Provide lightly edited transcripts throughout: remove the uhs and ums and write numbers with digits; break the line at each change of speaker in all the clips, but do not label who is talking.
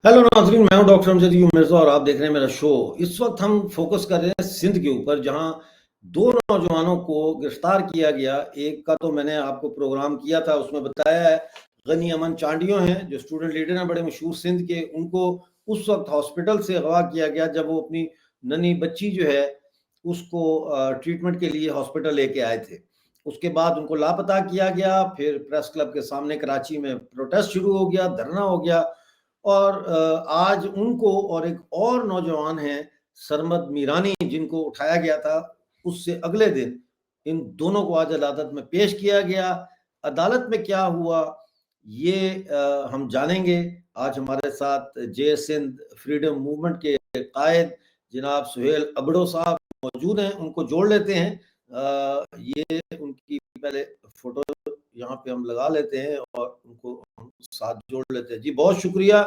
Hello नाजरीन, मैं हूं डॉक्टर अमजद मिर्जा और आप देख रहे हैं मेरा शो। इस वक्त हम फोकस कर रहे हैं सिंध के ऊपर, जहां दो नौजवानों को गिरफ्तार किया गया। एक का तो मैंने आपको प्रोग्राम किया था, उसमें बताया है। गनी अमन चांडियो हैं जो स्टूडेंट लीडर हैं, बड़े मशहूर सिंध के। उनको उस वक्त हॉस्पिटल से अगवा किया गया जब वो अपनी नन्ही बच्ची जो है उसको ट्रीटमेंट के लिए हॉस्पिटल लेके आए थे। उसके बाद उनको लापता किया गया। फिर प्रेस क्लब के सामने कराची में प्रोटेस्ट शुरू हो गया, धरना हो गया। और आज उनको और एक और नौजवान हैं सरमद मीरानी, जिनको उठाया गया था, उससे अगले दिन इन दोनों को आज अदालत में पेश किया गया। अदालत में क्या हुआ ये हम जानेंगे। आज हमारे साथ जे सिंध फ्रीडम मूवमेंट के कायद जनाब सुहेल अबड़ो साहब मौजूद हैं। उनको जोड़ लेते हैं। ये उनकी पहले फोटो यहाँ पे हम लगा लेते हैं और उनको हम साथ जोड़ लेते हैं। जी बहुत शुक्रिया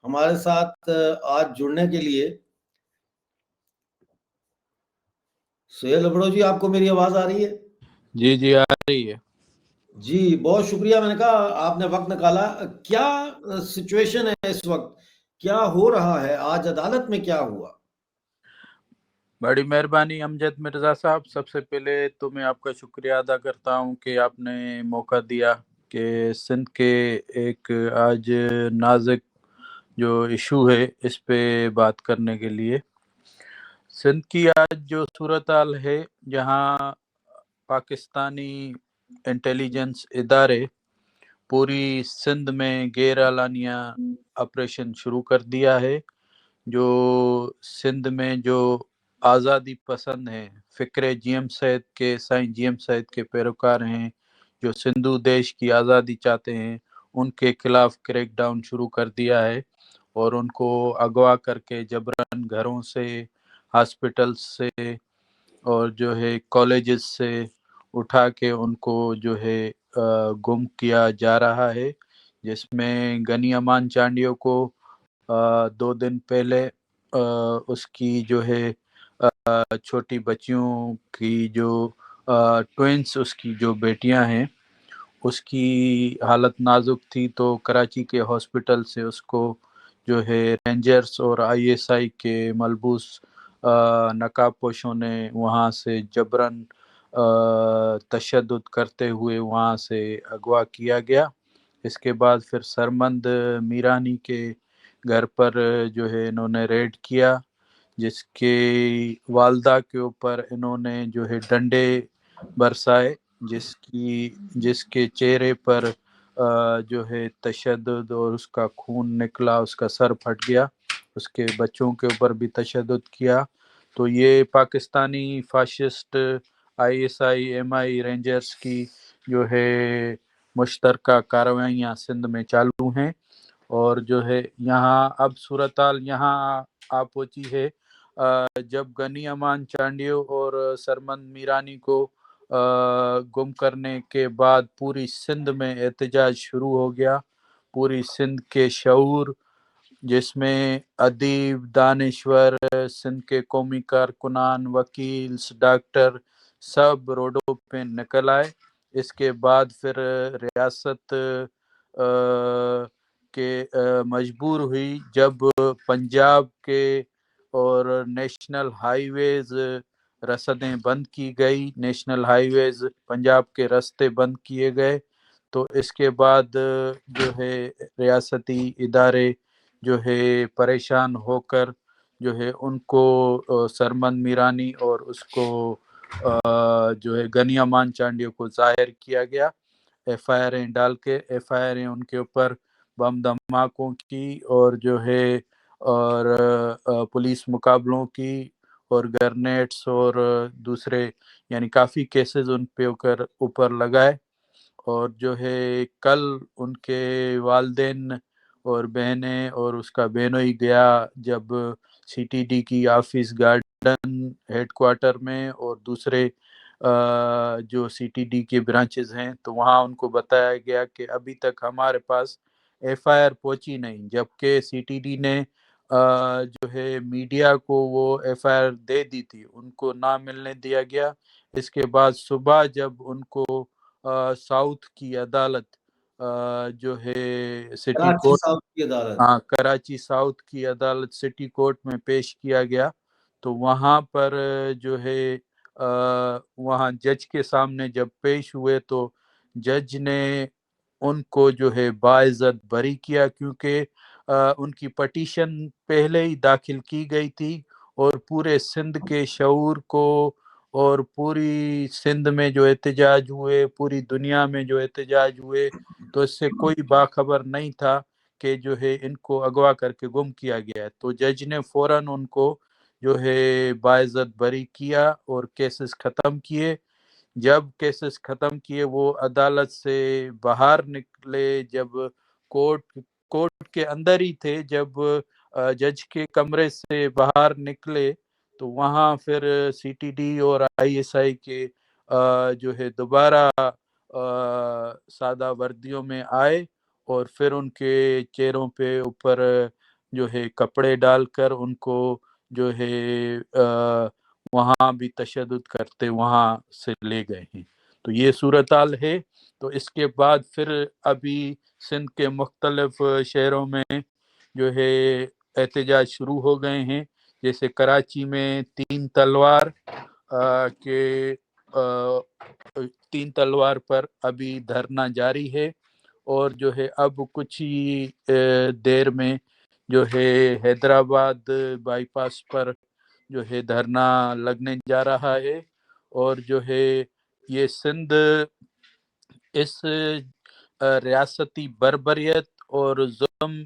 हमारे साथ आज जुड़ने के लिए। सुहेल अबड़ो जी, आपको मेरी आवाज आ रही है?
जी जी आ रही है।
जी बहुत शुक्रिया। मैंने कहा आपने वक्त निकाला। क्या सिचुएशन है इस वक्त, क्या हो रहा है, आज अदालत में क्या हुआ?
बड़ी मेहरबानी अमजद मिर्ज़ा साहब, सबसे पहले तो मैं आपका शुक्रिया अदा करता हूँ कि आपने मौका दिया कि सिंध के एक आज नाजुक जो इशू है इस पे बात करने के लिए। सिंध की आज जो सूरत हाल है, जहाँ पाकिस्तानी इंटेलिजेंस इदारे पूरी सिंध में गैर एलानिया ऑपरेशन शुरू कर दिया है। जो सिंध में जो आज़ादी पसंद हैं, फ़िक्र जीएम सैयद के, साईं जीएम सैयद के पैरोकार हैं, जो सिंधु देश की आज़ादी चाहते हैं, उनके खिलाफ क्रैक डाउन शुरू कर दिया है और उनको अगवा करके जबरन घरों से, हॉस्पिटल से और जो है कॉलेजेस से उठा के उनको जो है गुम किया जा रहा है। जिसमें गनी अमान चांडियो को 2 दिन पहले उसकी जो है छोटी बच्चियों की जो ट्विंस उसकी जो बेटियां हैं उसकी हालत नाजुक थी, तो कराची के हॉस्पिटल से उसको जो है रेंजर्स और आईएसआई के मलबूस नकाब पोशों ने वहाँ से जबरन तशद्दुद करते हुए वहाँ से अगवा किया गया। इसके बाद फिर सरमंद मीरानी के घर पर जो है इन्होंने रेड किया, जिसके वालदा के ऊपर इन्होंने जो है डंडे बरसाए, जिसके चेहरे पर जो है तशद्दुद और उसका खून निकला, उसका सर फट गया। उसके बच्चों के ऊपर भी तशद्दुद किया। तो ये Pakistani fascist ISI MI rangers की जो है मुश्तरका कार्रवाइयाँ सिंध में चालू हैं। और जो है यहाँ अब सूरत हाल यहाँ आ पहुंची है जब गनी अमान चांडियो और सरमंद मीरानी को गुम करने के बाद पूरी सिंध में एहतजाज शुरू हो गया। पूरी सिंध के शऊर, जिसमें अदीब, दानिश्वर, सिंध के कौमी कारकुनान, वकील, डॉक्टर सब रोडों पे निकल आए। इसके बाद फिर रियासत के मजबूर हुई जब पंजाब के और नेशनल हाईवेज रसदें बंद की गई, नेशनल हाईवेज पंजाब के रास्ते बंद किए गए। तो इसके बाद जो है रियासती इदारे जो है परेशान होकर जो है उनको सरमंद मीरानी और उसको जो है गनी अमान चांडियो को जाहिर किया गया। एफआईआर डाल के एफआईआर उनके ऊपर बम धमाकों की और जो है और पुलिस मुकाबलों की और ग्रेनेड्स और दूसरे यानी काफ़ी केसेस उन पे ऊपर लगाए। और जो है कल उनके वालदेन और बहनें और उसका बेनोई गया जब सीटीडी की ऑफिस गार्डन हेडक्वार्टर में और दूसरे जो सीटीडी के ब्रांचेस हैं, तो वहाँ उनको बताया गया कि अभी तक हमारे पास एफआईआर पहुंची नहीं, जबकि सीटीडी ने जो है मीडिया को वो एफआईआर दे दी थी, उनको ना मिलने दिया गया। इसके बाद सुबह जब उनको साउथ की अदालत जो है सिटी
कराची
कोर्ट,
साउथ की अदालत।
हाँ, कराची साउथ की अदालत सिटी कोर्ट में पेश किया गया। तो वहाँ पर जो है वहाँ जज के सामने जब पेश हुए तो जज ने उनको जो है बाइज्जत बरी किया, क्योंकि उनकी पटिशन पहले ही दाखिल की गई थी और पूरे सिंध के शऊर को और पूरी सिंध में जो एहतजाज हुए, पूरी दुनिया में जो एहतजाज हुए, तो इससे कोई बाखबर नहीं था कि जो है इनको अगवा करके गुम किया गया है। तो जज ने फौरन उनको जो है बाइज्जत बरी किया और केसेस ख़त्म किए। जब केसेस ख़त्म किए वो अदालत से बाहर निकले, जब कोर्ट के अंदर ही थे, जब जज के कमरे से बाहर निकले तो वहाँ फिर सीटीडी और आईएसआई के जो है दोबारा सादा वर्दियों में आए और फिर उनके चेहरों पे ऊपर जो है कपड़े डालकर उनको जो है वहाँ भी तशद्दुद करते वहाँ से ले गए हैं। तो ये सूरत हाल है। तो इसके बाद फिर अभी सिंध के मुख्तलिफ शहरों में जो है एहतजाज शुरू हो गए हैं। जैसे कराची में तीन तलवार पर अभी धरना जारी है और जो है अब कुछ ही देर में जो है हैदराबाद बाईपास पर जो है धरना लगने जा रहा है। और जो है ये सिंध इस रियासती बर्बरियत और जुल्म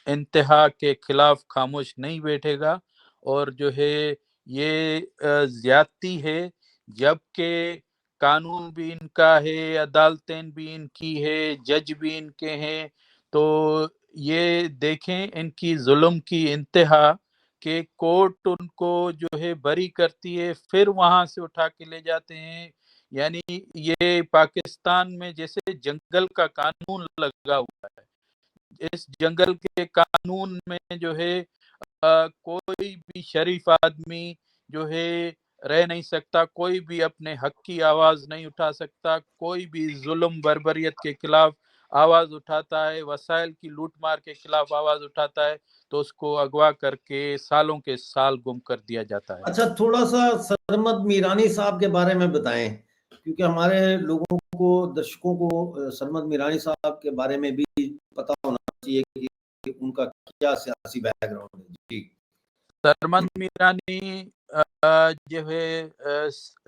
इंतहा के खिलाफ खामोश नहीं बैठेगा। और जो है ये ज्यादती है, जबकि कानून भी इनका है, अदालतें भी इनकी है, जज भी इनके हैं। तो ये देखें इनकी जुल्म की इंतहा कि कोर्ट उनको जो है बरी करती है, फिर वहां से उठा के ले जाते हैं। यानी ये पाकिस्तान में जैसे जंगल का कानून लगा हुआ है, इस जंगल के कानून में जो है कोई भी शरीफ आदमी जो है रह नहीं सकता, कोई भी अपने हक की आवाज नहीं उठा सकता, कोई भी जुल्म बर्बरियत के खिलाफ आवाज उठाता है, वसाइल की लूट मार के खिलाफ आवाज उठाता है तो उसको अगवा करके सालों के साल गुम कर दिया जाता है।
अच्छा, थोड़ा सा सरमद मीरानी साहब के बारे में बताएं, क्योंकि हमारे लोगों को, दर्शकों को सरमद मीरानी साहब के बारे में भी पता होना चाहिए कि उनका क्या सियासी बैकग्राउंड है। जी।
सरमद मीरानी जो है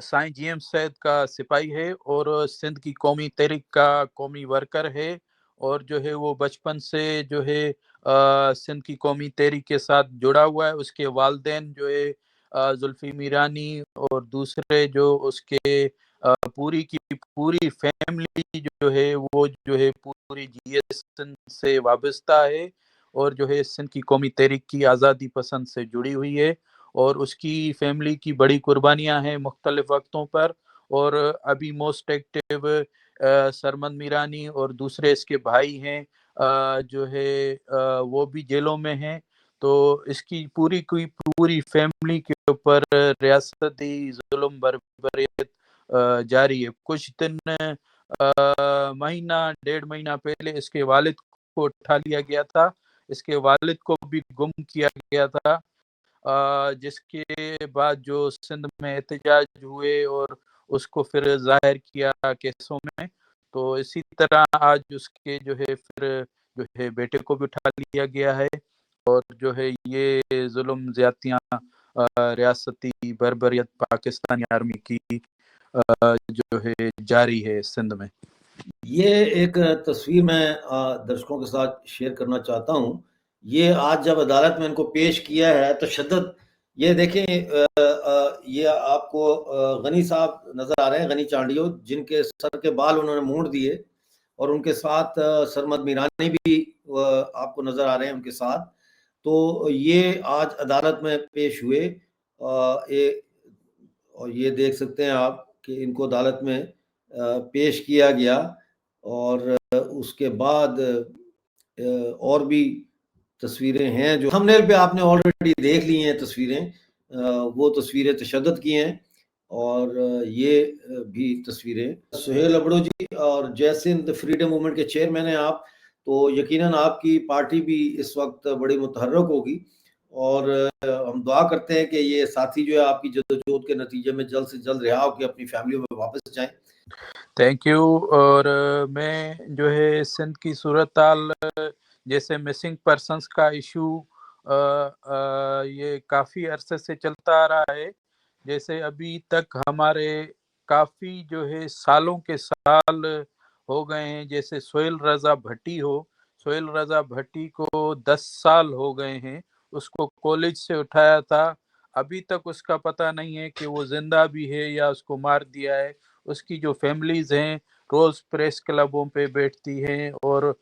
साईं जीएम सैद का सिपाही है और सिंध की कौमी तहरीक का कौमी वर्कर है। और जो है वो बचपन से जो है सिंध की कौमी तहरीक के साथ जुड़ा हुआ है। उसके वालिदैन जो है जुल्फी मीरानी और दूसरे जो उसके पूरी की पूरी फैमिली जो है वो जो है पूरी जीएस सिंध से वाबस्ता है और जो है सिंध की कौमी तहरीक की आज़ादी पसंद से जुड़ी हुई है। और उसकी फैमिली की बड़ी कुर्बानियां हैं मुख्तलिफ वक्तों पर। और अभी मोस्ट एक्टिव सरमद मीरानी और दूसरे इसके भाई हैं जो है वो भी जेलों में हैं। तो इसकी पूरी की पूरी फैमिली के ऊपर रियासती जुल्म बर्बरियत जारी है। कुछ दिन महीना डेढ़ महीना पहले इसके वालिद को उठा लिया गया था, इसके वालिद को भी गुम किया गया था, जिसके बाद जो सिंध में एहतजाज हुए और उसको फिर जाहिर किया केसों में। तो इसी तरह आज उसके जो है फिर जो है बेटे को भी उठा लिया गया है और जो है ये जुल्म ज्यादतियाँ रियासती बर्बरियत पाकिस्तानी आर्मी की जो है जारी है सिंध में।
ये एक तस्वीर मैं दर्शकों के साथ शेयर करना चाहता हूँ। ये आज जब अदालत में इनको पेश किया है तशद्दुद, ये देखें, ये आपको गनी साहब नजर आ रहे हैं, गनी चांडियो, जिनके सर के बाल उन्होंने मोड़ दिए और उनके साथ सरमद मीरानी भी आपको नजर आ रहे हैं उनके साथ। तो ये आज अदालत में पेश हुए और ये देख सकते हैं आप कि इनको अदालत में पेश किया गया। और उसके बाद और भी तस्वीरें हैं जो थंबनेल पे आपने ऑलरेडी देख ली हैं तस्वीरें, वो तस्वीरें तशद्दुद की हैं। اور یہ بھی تصویریں سہیل ابڑو جی اور جے سندھ فریڈم موومنٹ کے چیئرمین ہیں آپ، تو یقیناً آپ کی پارٹی بھی اس وقت بڑی متحرک ہوگی، اور ہم دعا کرتے ہیں کہ یہ ساتھی جو ہے آپ کی جدوجہد کے نتیجے میں جلد سے جلد رہا ہو کے اپنی فیملیوں میں واپس جائیں۔
Thank you. اور میں جو ہے سندھ کی صورتحال جیسے مسنگ پرسنس کا ایشو یہ کافی عرصے سے چلتا آ رہا ہے، جیسے ابھی تک ہمارے کافی جو ہے سالوں کے سال ہو گئے ہیں، جیسے سہیل رضا بھٹی ہو، سہیل رضا بھٹی کو 10 سال ہو گئے ہیں، اس کو کالج سے اٹھایا تھا، ابھی تک اس کا پتہ نہیں ہے کہ وہ زندہ بھی ہے یا اس کو مار دیا ہے۔ اس کی جو فیملیز ہیں روز پریس کلبوں پہ بیٹھتی ہیں اور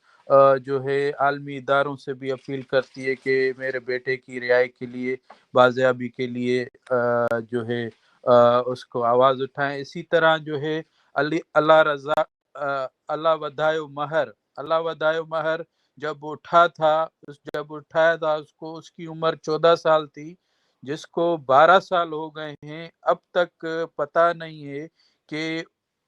جو ہے عالمی اداروں سے بھی اپیل کرتی ہے کہ میرے بیٹے کی رہائی کے لیے، بازیابی کے لیے جو ہے اس کو آواز اٹھائیں۔ اسی طرح جو ہے اللہ رضا اللہ ودائے مہر، اللہ ودائے مہر جب اٹھایا تھا اس کو، اس کی عمر 14 سال تھی، جس کو 12 سال ہو گئے ہیں، اب تک پتہ نہیں ہے کہ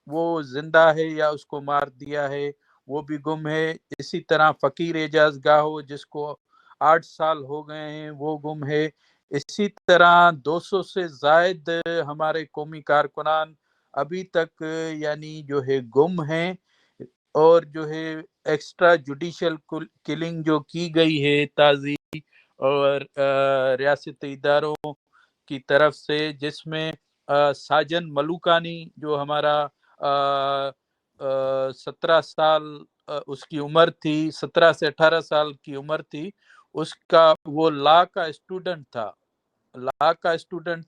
وہ زندہ ہے یا اس کو مار دیا ہے، وہ بھی گم ہے۔ اسی طرح فقیر اعجاز گاہو جس کو 8 سال ہو گئے ہیں، وہ گم ہے۔ اسی طرح 200 سے زائد ہمارے قومی کارکنان ابھی تک یعنی جو ہے گم ہیں، اور جو ہے ایکسٹرا جوڈیشل کلنگ جو کی گئی ہے تازی اور ریاستی اداروں کی طرف سے، جس میں ساجن ملوکانی جو ہمارا 17 سال اس کی عمر تھی، 17 سے 18 سال کی عمر تھی، اس کا وہ لا کا اسٹوڈنٹ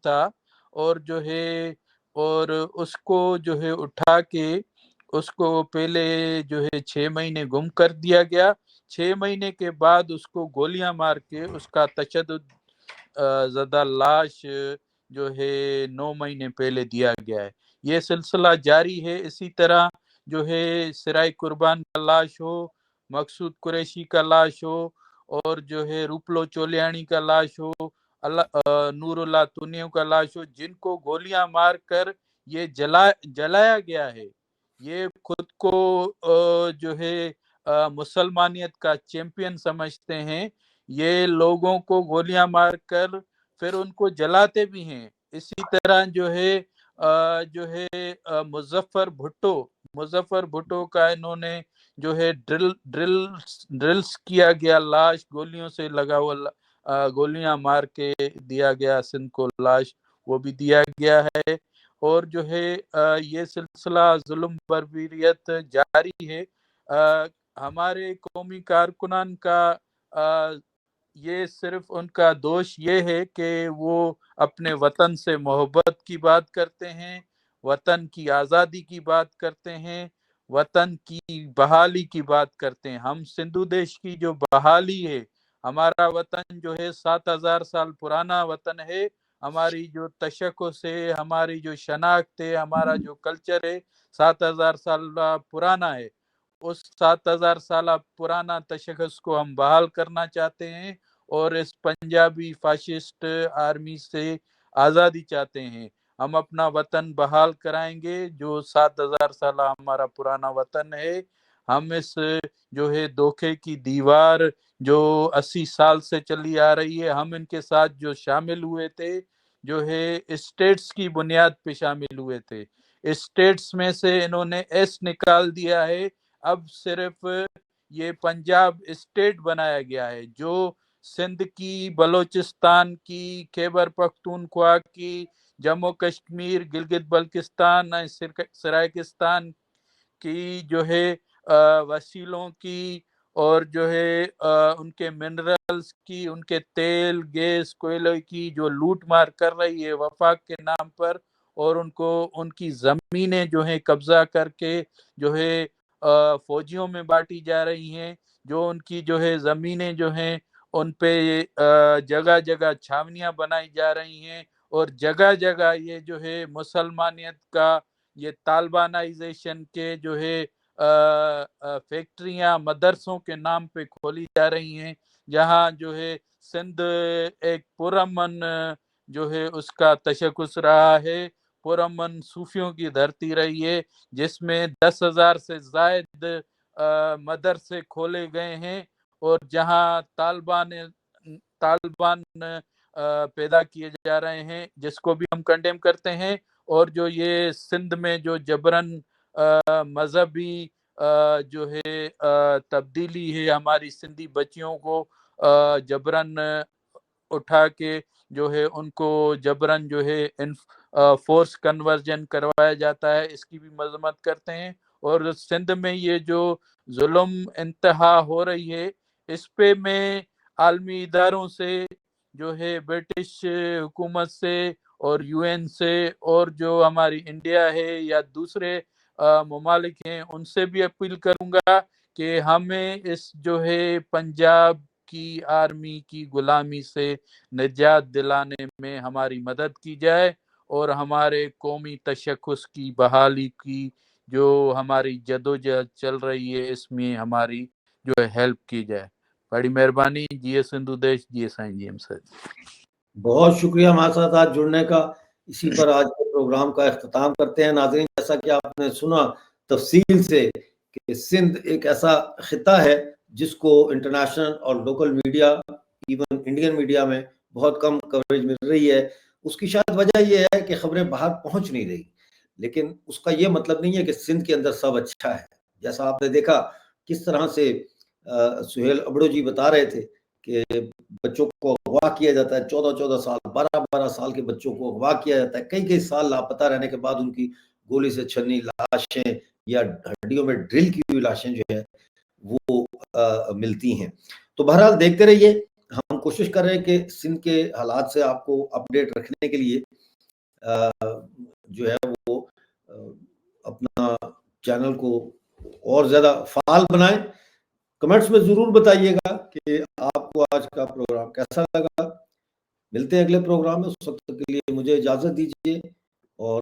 تھا، اور جو ہے اور اس کو جو ہے اٹھا کے اس کو پہلے جو ہے 6 مہینے گم کر دیا گیا، 6 مہینے کے بعد اس کو گولیاں مار کے اس کا تشدد زدہ لاش جو ہے 9 مہینے پہلے دیا گیا ہے۔ یہ سلسلہ جاری ہے۔ اسی طرح جو ہے سرائے قربان کا لاش ہو، مقصود قریشی کا لاش ہو، اور جو ہے روپلو چولیانی کا لاش ہو، نور اللہ تنیو کا لاش ہو، جن کو گولیاں مار کر یہ جلایا گیا ہے، یہ خود کو جو ہے مسلمانیت کا چیمپئن سمجھتے ہیں، یہ لوگوں کو گولیاں مار کر پھر ان کو جلاتے بھی ہیں۔ اسی طرح جو ہے مظفر بھٹو کا انہوں نے جو ہے ڈرلز کیا گیا، لاش گولیوں سے لگا ہوا، گولیاں مار کے دیا گیا سندھ کو لاش، وہ بھی دیا گیا ہے۔ اور جو ہے یہ سلسلہ ظلم بربریت جاری ہے۔ ہمارے قومی کارکنان کا یہ صرف ان کا دوش یہ ہے کہ وہ اپنے وطن سے محبت کی بات کرتے ہیں، وطن کی آزادی کی بات کرتے ہیں، وطن کی بحالی کی بات کرتے ہیں۔ ہم سندھو دیش کی جو بحالی ہے، ہمارا وطن جو ہے 7,000 سال پرانا وطن ہے، ہماری جو تشخص ہے، ہماری جو شناخت ہے، ہمارا جو کلچر ہے 7,000 سال پرانا ہے۔ اس 7,000 سالہ پرانا تشخص کو ہم بحال کرنا چاہتے ہیں اور اس پنجابی فاشسٹ آرمی سے آزادی چاہتے ہیں۔ ہم اپنا وطن بحال کرائیں گے جو 7,000 سالہ ہمارا پرانا وطن ہے۔ ہم اس جو ہے دھوکے کی دیوار جو 80 سال سے چلی آ رہی ہے، ہم ان کے ساتھ جو شامل ہوئے تھے، جو ہے اسٹیٹس کی بنیاد پہ شامل ہوئے تھے، اسٹیٹس میں سے انہوں نے ایس نکال دیا ہے، اب صرف یہ پنجاب اسٹیٹ بنایا گیا ہے، جو سندھ کی، بلوچستان کی، خیبر پختونخوا کی، جموں کشمیر، گلگت بلتستان، سرائکستان کی جو ہے وسیلوں کی، اور جو ہے ان کے منرلز کی، ان کے تیل، گیس، کوئلے کی جو لوٹ مار کر رہی ہے وفاق کے نام پر، اور ان کی زمینیں جو ہیں قبضہ کر کے جو ہے فوجیوں میں بانٹی جا رہی ہیں، جو ان کی جو ہے زمینیں جو ہیں ان پہ جگہ جگہ چھاونیاں بنائی جا رہی ہیں، اور جگہ جگہ یہ جو ہے مسلمانیت کا یہ طالبانائزیشن کے جو ہے فیکٹریاں مدرسوں کے نام پہ کھولی جا رہی ہیں، جہاں جو ہے سندھ ایک پرامن جو ہے اس کا تشخص رہا ہے، पुरअमन सूफियों की धरती रही है, जिसमें 10,000 से जायद मदरसे खोले गए हैं और जहां तालिबान पैदा किए जा रहे हैं, जिसको भी हम कंडेम करते हैं। और जो ये सिंध में जो जबरन मजहबी जो है तब्दीली है, हमारी सिंधी बच्चियों को जबरन उठा के जो है उनको जबरन जो है फोर्स कन्वर्जन करवाया जाता है, इसकी भी मजम्मत करते हैं। और सिंध में ये जो जुल्म इंतहा हो रही है, इस पे मैं आलमी इदारों से जो है ब्रिटिश हुकूमत से और यूएन से और जो हमारी इंडिया है या दूसरे ममालिक हैं, उनसे भी अपील करूंगा कि हमें इस जो है पंजाब की आर्मी की गुलामी से निजात दिलाने में हमारी मदद की जाए और हमारे कौमी तशक्कुस की बहाली की जो हमारी जदोजहद चल रही है, इसमें हमारी जो है हेल्प की जाए। बड़ी मेहरबानी। जी सिंधु देश, जी साईं जी सर।
बहुत शुक्रिया हमारे साथ आज जुड़ने का। इसी पर आज के प्रोग्राम का इख्तिताम करते हैं। नाज़रीन, जैसा कि आपने सुना तफसील से कि सिंध एक ऐसा खिता है जिसको इंटरनेशनल और local media, even Indian media में बहुत कम कवरेज मिल रही है। उसकी शायद वजह यह है कि खबरें बाहर पहुंच नहीं रही, लेकिन उसका ये मतलब नहीं है कि सिंध के अंदर सब अच्छा है। जैसा आपने देखा किस तरह से सुहेल अबड़ो जी बता रहे थे कि बच्चों को अगवा किया जाता है, 14-14 साल, 12-12 साल के बच्चों को अगवा किया जाता है। कई साल लापता रहने के बाद उनकी गोली से छन्नी लाशें या हड्डियों में ड्रिल की हुई लाशें जो है वो मिलती हैं। तो बहरहाल देखते रहिए। हम कोशिश कर रहे हैं कि सिंध के हालात से आपको अपडेट रखने के लिए जो है वो अपना चैनल को और ज्यादा फाल बनाएं। कमेंट्स में जरूर बताइएगा कि आपको आज का प्रोग्राम कैसा लगा। मिलते हैं अगले प्रोग्राम में, उस वक्त के लिए मुझे इजाजत दीजिए और